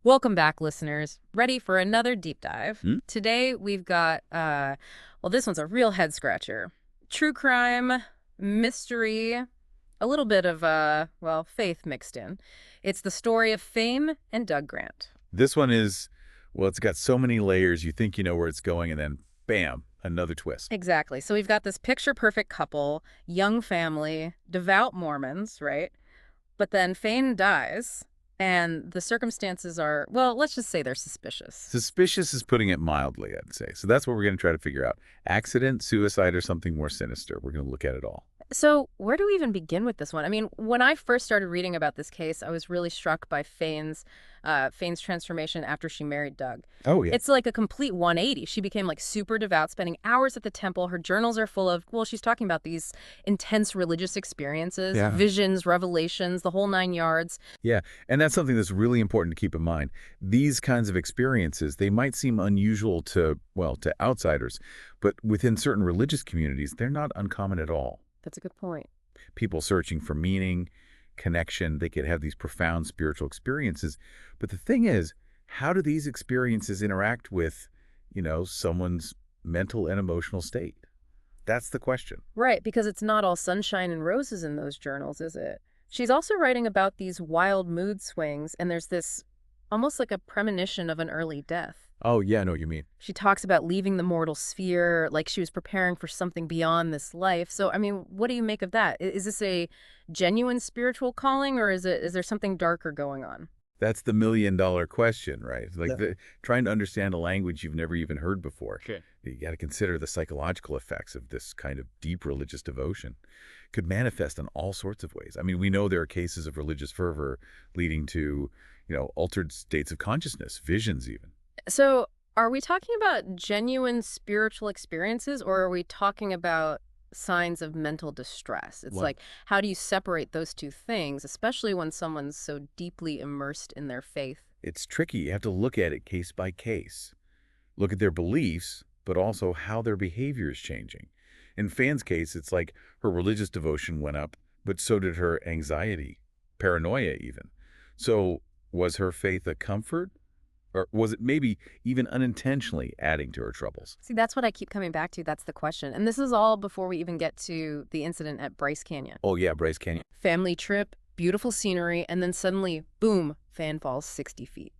Welcome back, listeners. Ready for another deep dive? Hmm? Today we've got, well, this one's a real head scratcher. True crime, mystery, a little bit of, well, faith mixed in. It's the story of Faen and Doug Grant. This one is, well, it's got so many layers. You think you know where it's going, and then bam, another twist. Exactly. So we've got this picture-perfect couple, young family, devout Mormons, right? But then Faen dies, and the circumstances are, well, let's just say they're suspicious. Suspicious is putting it mildly, I'd say. So that's what we're going to try to figure out. Accident, suicide, or something more sinister. We're going to look at it all. So where do we even begin with this one? I mean, when I first started reading about this case, I was really struck by Fane's transformation after she married Doug. Oh, yeah. It's like a complete 180. She became like super devout, spending hours at the temple. Her journals are full of, well, she's talking about these intense religious experiences, Yeah. visions, revelations, the whole nine yards. Yeah. And that's something that's really important to keep in mind. These kinds of experiences, they might seem unusual to, well, to outsiders, but within certain religious communities, they're not uncommon at all. That's a good point. People searching for meaning, connection. They could have these profound spiritual experiences. But the thing is, how do these experiences interact with, someone's mental and emotional state? That's the question. Right, because it's not all sunshine and roses in those journals, is it? She's also writing about these wild mood swings, and there's this almost like a premonition of an early death. Oh, yeah, I know what you mean. She talks about leaving the mortal sphere, like she was preparing for something beyond this life. So, I mean, what do you make of that? Is this a genuine spiritual calling, or is there something darker going on? That's the million-dollar question, right? Like Yeah. trying to understand a language you've never even heard before. Okay. You got to consider the psychological effects of this kind of deep religious devotion. Could manifest in all sorts of ways. I mean, we know there are cases of religious fervor leading to, altered states of consciousness, visions even. So, are we talking about genuine spiritual experiences, or are we talking about signs of mental distress? It's What? like, how do you separate those two things, especially when someone's so deeply immersed in their faith? It's tricky. You have to look at it case by case. Look at their beliefs, but also how their behavior is changing. In Fan's case, it's like her religious devotion went up, but so did her anxiety, paranoia even. So was her faith a comfort? Or was it maybe even unintentionally adding to her troubles? See, that's what I keep coming back to. That's the question. And this is all before we even get to the incident at Bryce Canyon. Oh yeah, Bryce Canyon. Family trip, beautiful scenery, and then suddenly, boom, Fan falls 60 feet.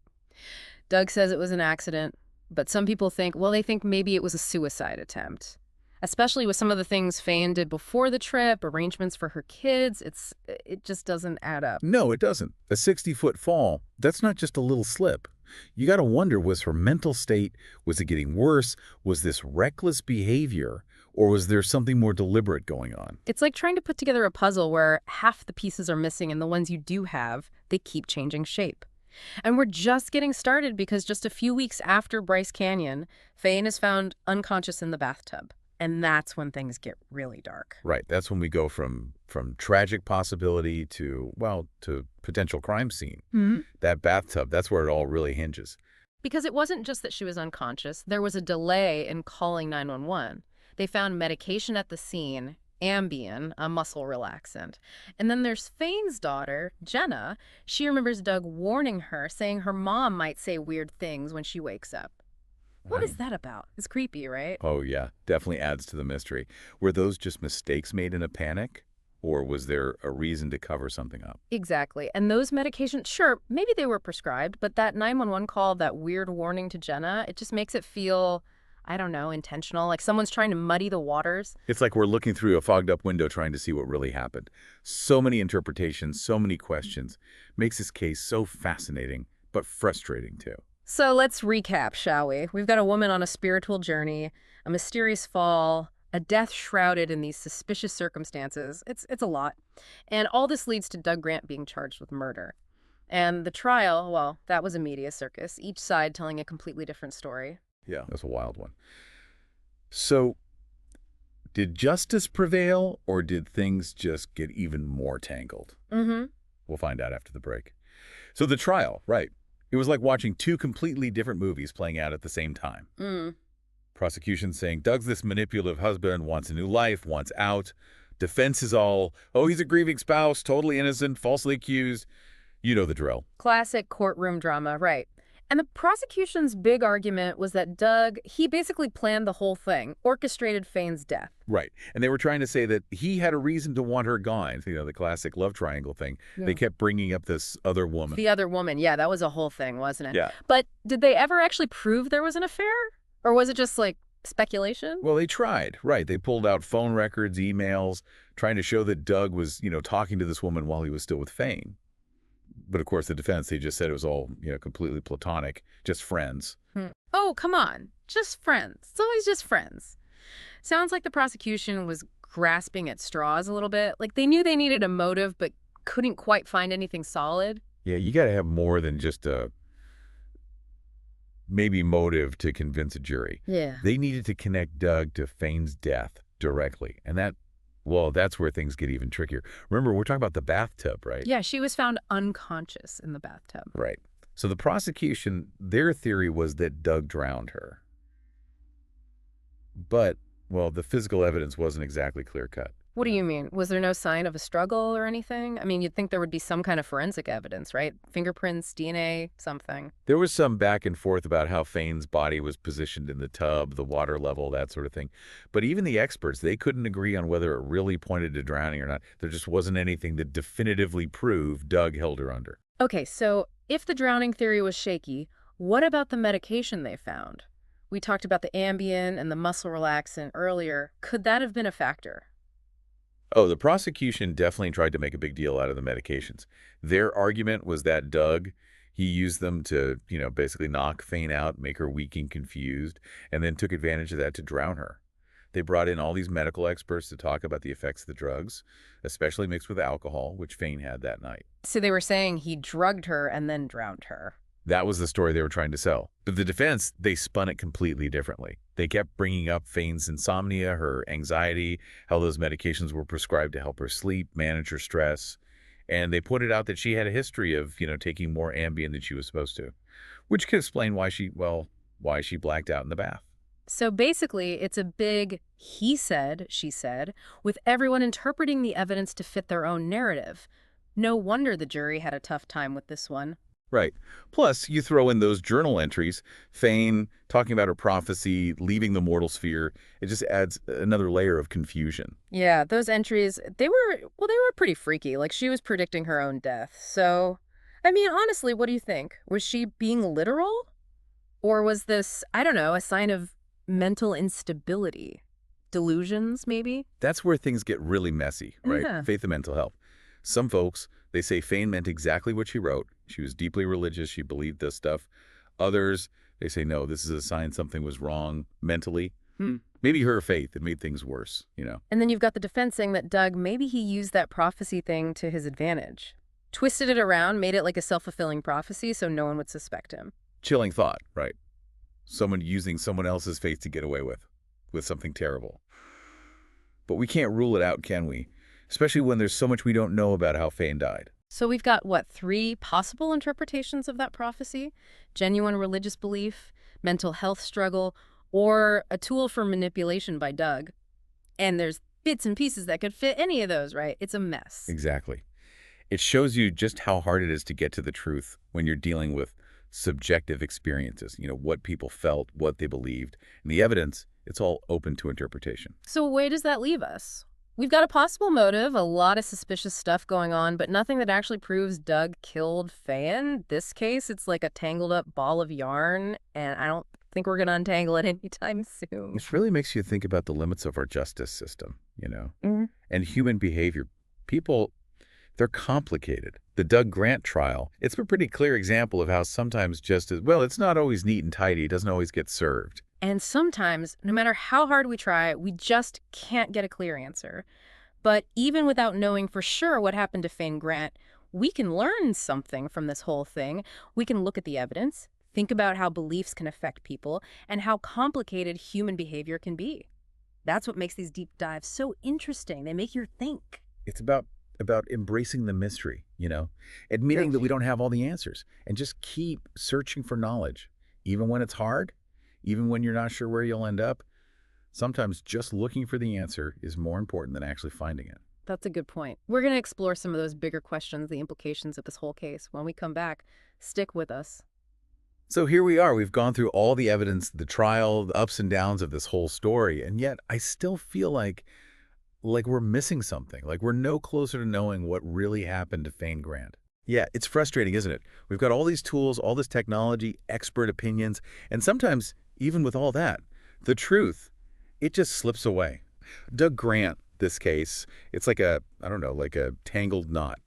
Doug says it was an accident, but some people think, well, they think maybe it was a suicide attempt. Especially with some of the things Fan did before the trip, arrangements for her kids, it just doesn't add up. No, it doesn't. A 60-foot fall, that's not just a little slip. You got to wonder, was her mental state, was it getting worse? Was this reckless behavior? Or was there something more deliberate going on? It's like trying to put together a puzzle where half the pieces are missing and the ones you do have, they keep changing shape. And we're just getting started because just a few weeks after Bryce Canyon, Faye is found unconscious in the bathtub. And that's when things get really dark. Right, that's when we go from tragic possibility to, well, to potential crime scene. Hmm. That bathtub, that's where it all really hinges. Because it wasn't just that she was unconscious, there was a delay in calling 911. They found medication at the scene, Ambien, a muscle relaxant. And then there's Fane's daughter, Jenna. She remembers Doug warning her, saying her mom might say weird things when she wakes up. What is that about? It's creepy, right? Oh, yeah, definitely adds to the mystery. Were those just mistakes made in a panic? Or was there a reason to cover something up? Exactly. And those medications, sure, maybe they were prescribed, but that 911 call, that weird warning to Jenna, it just makes it feel, I don't know, intentional, like someone's trying to muddy the waters. It's like we're looking through a fogged-up window trying to see what really happened. So many interpretations, so many questions. Makes this case so fascinating, but frustrating, too. So let's recap, shall we? We've got a woman on a spiritual journey, a mysterious fall, a death shrouded in these suspicious circumstances. It's a lot. And all this leads to Doug Grant being charged with murder. And the trial, well, that was a media circus, each side telling a completely different story. Yeah, that's a wild one. So, did justice prevail, or did things just get even more tangled? Mm-hmm. We'll find out after the break. So the trial, right. It was like watching two completely different movies playing out at the same time. Mm. Prosecution saying Doug's this manipulative husband, wants a new life, wants out. Defense is all, oh, he's a grieving spouse, totally innocent, falsely accused. You know the drill. Classic courtroom drama, right. And the prosecution's big argument was that Doug, he basically planned the whole thing, orchestrated Fane's death. Right. And they were trying to say that he had a reason to want her gone. You know, the classic love triangle thing. They Yeah. kept bringing up this other woman. The other woman, yeah, that was a whole thing, wasn't it? Yeah. But did they ever actually prove there was an affair? Or was it just like speculation? Well, they tried. Right. They pulled out phone records, emails, trying to show that Doug was, talking to this woman while he was still with Fain. But of course, the defense, they just said it was all, completely platonic, just friends. Oh, come on. Just friends. It's always just friends. Sounds like the prosecution was grasping at straws a little bit. Like they knew they needed a motive, but couldn't quite find anything solid. Yeah, you got to have more than just a maybe motive to convince a jury. Yeah. They needed to connect Doug to Fane's death directly. And that's where things get even trickier. Remember, we're talking about the bathtub, right? Yeah, she was found unconscious in the bathtub. Right. So the prosecution, their theory was that Doug drowned her. But, well, the physical evidence wasn't exactly clear-cut. What do you mean? Was there no sign of a struggle or anything? I mean, you'd think there would be some kind of forensic evidence, right? Fingerprints, DNA, something. There was some back and forth about how Fane's body was positioned in the tub, the water level, that sort of thing. But even the experts, they couldn't agree on whether it really pointed to drowning or not. There just wasn't anything that definitively proved Doug held her under. Okay, so if the drowning theory was shaky, what about the medication they found? We talked about the Ambien and the muscle relaxant earlier. Could that have been a factor? Oh, the prosecution definitely tried to make a big deal out of the medications. Their argument was that Doug, he used them to, basically knock Fane out, make her weak and confused, and then took advantage of that to drown her. They brought in all these medical experts to talk about the effects of the drugs, especially mixed with alcohol, which Fane had that night. So they were saying he drugged her and then drowned her. That was the story they were trying to sell. But the defense, they spun it completely differently. They kept bringing up Fane's insomnia, her anxiety, how those medications were prescribed to help her sleep, manage her stress. And they pointed out that she had a history of, taking more Ambien than she was supposed to, which could explain why she blacked out in the bath. So basically, it's a big he said, she said, with everyone interpreting the evidence to fit their own narrative. No wonder the jury had a tough time with this one. Right. Plus, you throw in those journal entries, Fane talking about her prophecy, leaving the mortal sphere. It just adds another layer of confusion. Yeah, those entries, they were pretty freaky. Like she was predicting her own death. So, I mean, honestly, what do you think? Was she being literal? Or was this, I don't know, a sign of mental instability? Delusions, maybe? That's where things get really messy, right? Yeah. Faith and mental health. Some folks, they say Fane meant exactly what she wrote. She was deeply religious. She believed this stuff. Others, they say, no, this is a sign something was wrong mentally. Maybe her faith, it made things worse, And then you've got the defense saying that Doug, maybe he used that prophecy thing to his advantage. Twisted it around, made it like a self-fulfilling prophecy so no one would suspect him. Chilling thought, right? Someone using someone else's faith to get away with something terrible. But we can't rule it out, can we? Especially when there's so much we don't know about how Fane died. So we've got, what, 3 possible interpretations of that prophecy? Genuine religious belief, mental health struggle, or a tool for manipulation by Doug. And there's bits and pieces that could fit any of those, right? It's a mess. Exactly. It shows you just how hard it is to get to the truth when you're dealing with subjective experiences, what people felt, what they believed. And the evidence, it's all open to interpretation. So where does that leave us? We've got a possible motive, a lot of suspicious stuff going on, but nothing that actually proves Doug killed Faen. This case, it's like a tangled up ball of yarn, and I don't think we're going to untangle it anytime soon. This really makes you think about the limits of our justice system, and human behavior. People, they're complicated. The Doug Grant trial, it's a pretty clear example of how sometimes justice, well, it's not always neat and tidy. It doesn't always get served. And sometimes, no matter how hard we try, we just can't get a clear answer. But even without knowing for sure what happened to Faen Grant, we can learn something from this whole thing. We can look at the evidence, think about how beliefs can affect people, and how complicated human behavior can be. That's what makes these deep dives so interesting. They make you think. It's about embracing the mystery, admitting that we don't have all the answers, and just keep searching for knowledge, even when it's hard. Even when you're not sure where you'll end up, sometimes just looking for the answer is more important than actually finding it. That's a good point. We're going to explore some of those bigger questions, the implications of this whole case. When we come back, stick with us. So here we are. We've gone through all the evidence, the trial, the ups and downs of this whole story, and yet I still feel like we're missing something. Like we're no closer to knowing what really happened to Faen Grant. Yeah, it's frustrating, isn't it? We've got all these tools, all this technology, expert opinions, and sometimes, even with all that, the truth, it just slips away. Doug Grant, this case, it's like I don't know, like a tangled knot.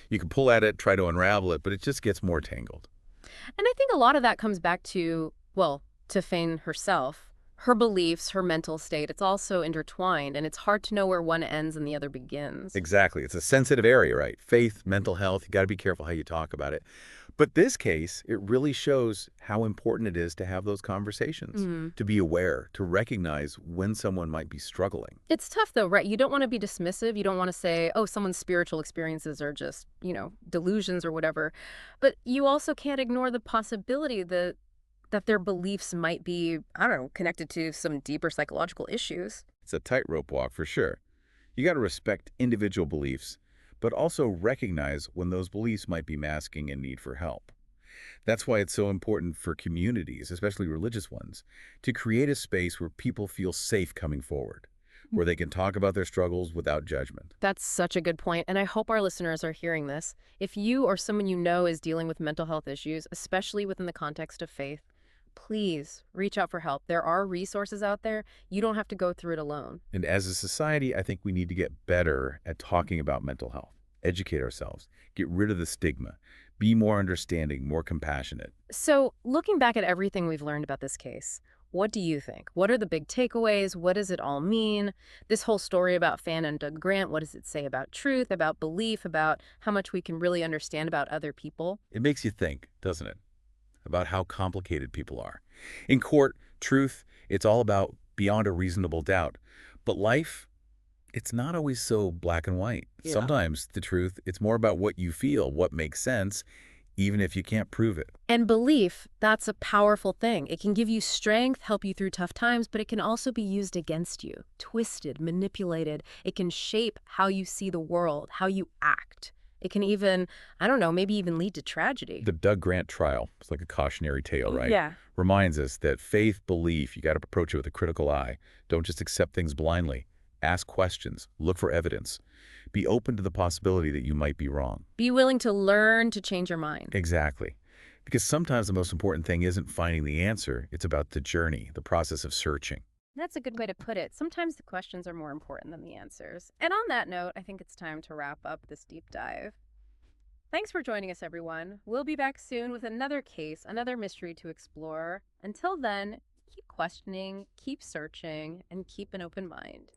You can pull at it, try to unravel it, but it just gets more tangled. And I think a lot of that comes back to, well, to Faye herself. Her beliefs, her mental state, it's also intertwined, and it's hard to know where one ends and the other begins. Exactly. It's a sensitive area, right? Faith, mental health, you got to be careful how you talk about it. But this case, it really shows how important it is to have those conversations, Mm. to be aware, to recognize when someone might be struggling. It's tough, though, right? You don't want to be dismissive. You don't want to say, oh, someone's spiritual experiences are just, delusions or whatever. But you also can't ignore the possibility that their beliefs might be, I don't know, connected to some deeper psychological issues. It's a tightrope walk for sure. You got to respect individual beliefs, but also recognize when those beliefs might be masking a need for help. That's why it's so important for communities, especially religious ones, to create a space where people feel safe coming forward, where they can talk about their struggles without judgment. That's such a good point, and I hope our listeners are hearing this. If you or someone you know is dealing with mental health issues, especially within the context of faith, please reach out for help. There are resources out there. You don't have to go through it alone. And as a society, I think we need to get better at talking about mental health, educate ourselves, get rid of the stigma, be more understanding, more compassionate. So, looking back at everything we've learned about this case, what do you think? What are the big takeaways? What does it all mean? This whole story about Fan and Doug Grant, what does it say about truth, about belief, about how much we can really understand about other people? It makes you think, doesn't it, about how complicated people are. In court, truth, it's all about beyond a reasonable doubt. But life, it's not always so black and white. Yeah. Sometimes the truth, it's more about what you feel, what makes sense, even if you can't prove it. And belief, that's a powerful thing. It can give you strength, help you through tough times, but it can also be used against you, twisted, manipulated. It can shape how you see the world, how you act. It can even, I don't know, maybe even lead to tragedy. The Doug Grant trial, it's like a cautionary tale, right? Yeah. Reminds us that faith, belief, you got to approach it with a critical eye. Don't just accept things blindly. Ask questions, look for evidence. Be open to the possibility that you might be wrong. Be willing to learn to change your mind. Exactly. Because sometimes the most important thing isn't finding the answer, it's about the journey, the process of searching. That's a good way to put it. Sometimes the questions are more important than the answers. And on that note, I think it's time to wrap up this deep dive. Thanks for joining us, everyone. We'll be back soon with another case, another mystery to explore. Until then, keep questioning, keep searching, and keep an open mind.